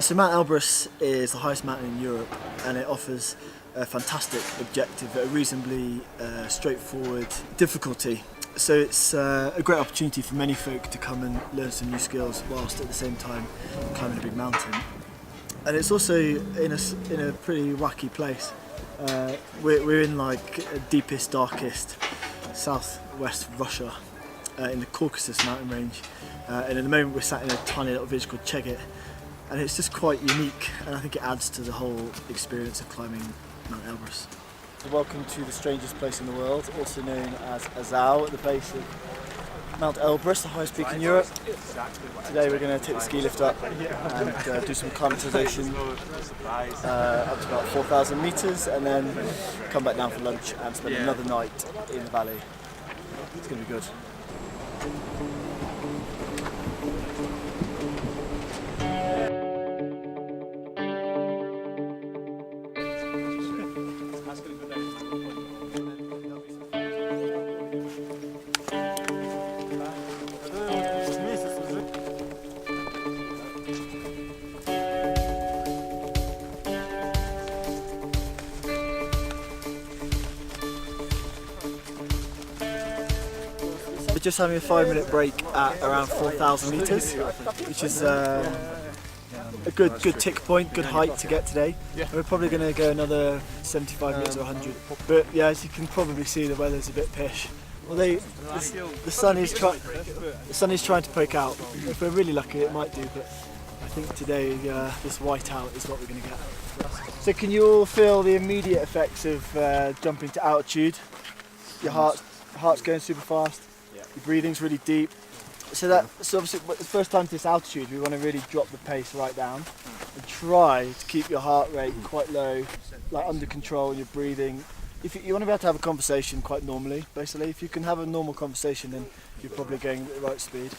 So Mount Elbrus is the highest mountain in Europe, and it offers a fantastic objective at a reasonably straightforward difficulty. So it's a great opportunity for many folk to come and learn some new skills whilst at the same time climbing a big mountain. And it's also in a pretty wacky place. We're in like deepest, darkest southwest Russia in the Caucasus mountain range, and at the moment we're sat in a tiny little village called Chegit, and it's just quite unique, and I think it adds to the whole experience of climbing Mount Elbrus. Welcome to the strangest place in the world, also known as Azau, at the base of Mount Elbrus, the highest peak in Europe. Today we're going to take the ski lift up and do some acclimatisation up to about 4,000 metres, and then come back down for lunch and spend another night in the valley. It's going to be good. We're just having a 5-minute break at around 4,000 metres, which is a good tick point, good height to get today. We're probably going to go another 75 metres or 100. But yeah, as you can probably see, the weather's a bit pish. Well, the sun is trying to poke out. If we're really lucky, it might do. But I think today this white out is what we're going to get. So can you all feel the immediate effects of jumping to altitude? Your heart's going super fast. Your breathing's really deep. So obviously the first time to this altitude, we want to really drop the pace right down and try to keep your heart rate quite low, like under control, and your breathing. If you want to be able to have a conversation quite normally, basically. If you can have a normal conversation, then you're probably going at the right speed.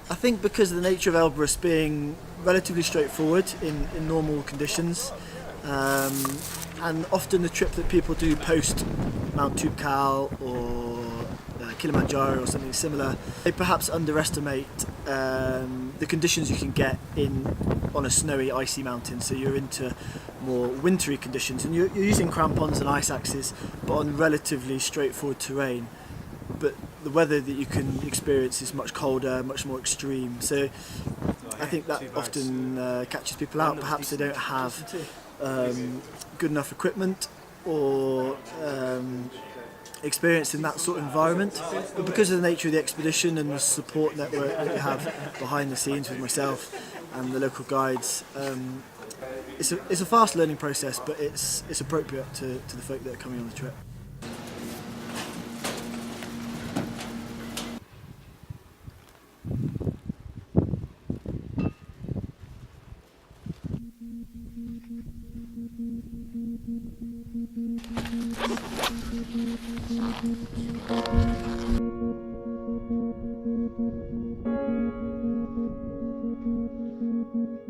I think because of the nature of Elbrus being relatively straightforward in normal conditions, and often the trip that people do post Mount Toubkal or Kilimanjaro or something similar, they perhaps underestimate the conditions you can get on a snowy, icy mountain. So you're into more wintry conditions, and you're using crampons and ice axes, but on relatively straightforward terrain. But the weather that you can experience is much colder, much more extreme. So I think that often catches people out. Perhaps they don't have good enough equipment or experience in that sort of environment, but because of the nature of the expedition and the support network that we have behind the scenes with myself and the local guides, it's a fast learning process, but it's appropriate to the folk that are coming on the trip.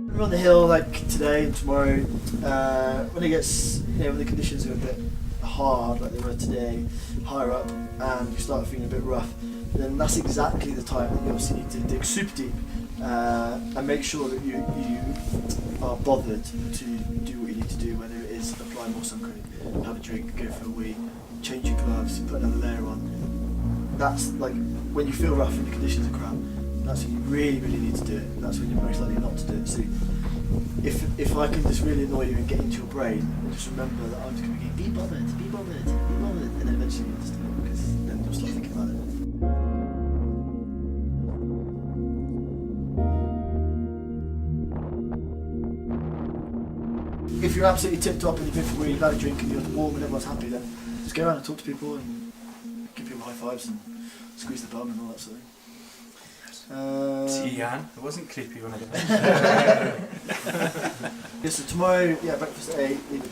We're on the hill like today and tomorrow. When it gets, when the conditions are a bit hard, like they were today, higher up, and you start feeling a bit rough, then that's exactly the time that you obviously need to dig super deep and make sure that you are bothered to do what you need to do, whether it is apply more sun cream, have a drink, go for a wee, change your gloves, put another layer on. That's like when you feel rough and the conditions are crap, that's when you really need to do it. That's when you're most likely not to do it. So if I can just really annoy you and get into your brain, and just remember that I'm just going to be bothered, and then eventually you'll just do it, because then you'll start thinking about it. If you're absolutely tipped up and you've been for a wee, you've had a drink and you're warm and everyone's happy, then just go around and talk to people and give people high fives and squeeze the bum and all that sort of thing. See, Jan, it wasn't creepy when I did that. Yeah, so tomorrow, breakfast at 8, leave at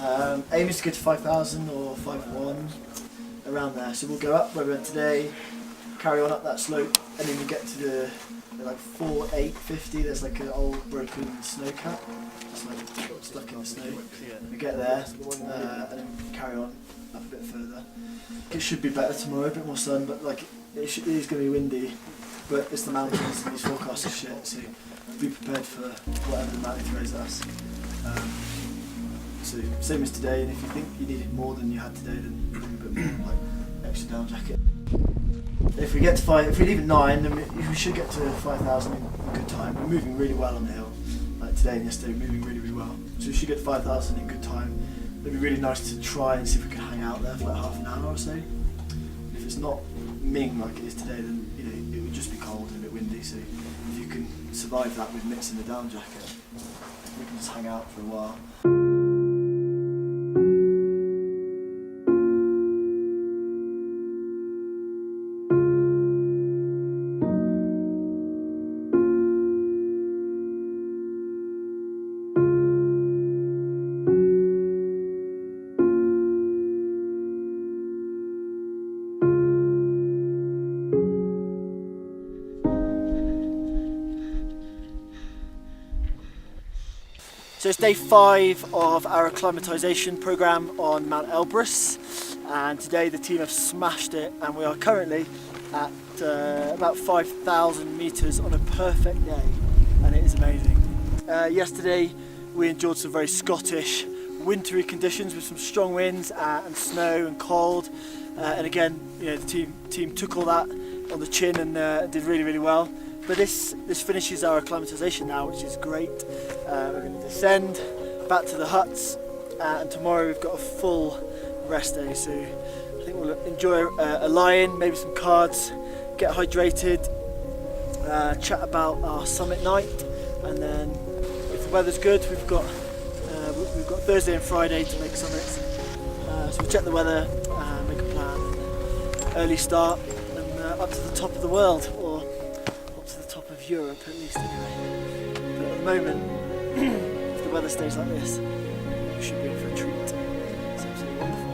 9. Aim is to get to 5,000 or 5,1, around there. So we'll go up where we went today, carry on up that slope, and then we get to the like 4,850. There's like an old broken snow cap, just like stuck in the snow. We get there, and then carry on up a bit further. It should be better tomorrow, a bit more sun, but like it is going to be windy. but it's the mountains and these forecasts are shit, so be prepared for whatever the mountain throws at us. So same as today, and if you think you needed more than you had today, then bring a bit more, like extra down jacket. If we leave at 9, then we should get to 5,000 in good time. We're moving really well on the hill. Like today and yesterday, we're moving really, really well. So we should get 5,000 in good time. It'd be really nice to try and see if we can hang out there for like half an hour or so. And if it's not Ming like it is today, then it would just be cold and a bit windy. So if you can survive that with mitts and a down jacket, we can just hang out for a while. So it's day 5 of our acclimatisation programme on Mount Elbrus, and today the team have smashed it, and we are currently at about 5,000 metres on a perfect day, and it is amazing. Yesterday we endured some very Scottish wintry conditions with some strong winds and snow and cold, and again, the team took all that on the chin and did really, really well. But this finishes our acclimatisation now, which is great. We're going to descend back to the huts, and tomorrow we've got a full rest day. So I think we'll enjoy a lie-in, maybe some cards, get hydrated, chat about our summit night, and then if the weather's good, we've got Thursday and Friday to make summits. So we'll check the weather, make a plan, early start, and up to the top of the world, or of Europe at least anyway. But at the moment, if the weather stays like this, we should be in for a treat. It's absolutely wonderful.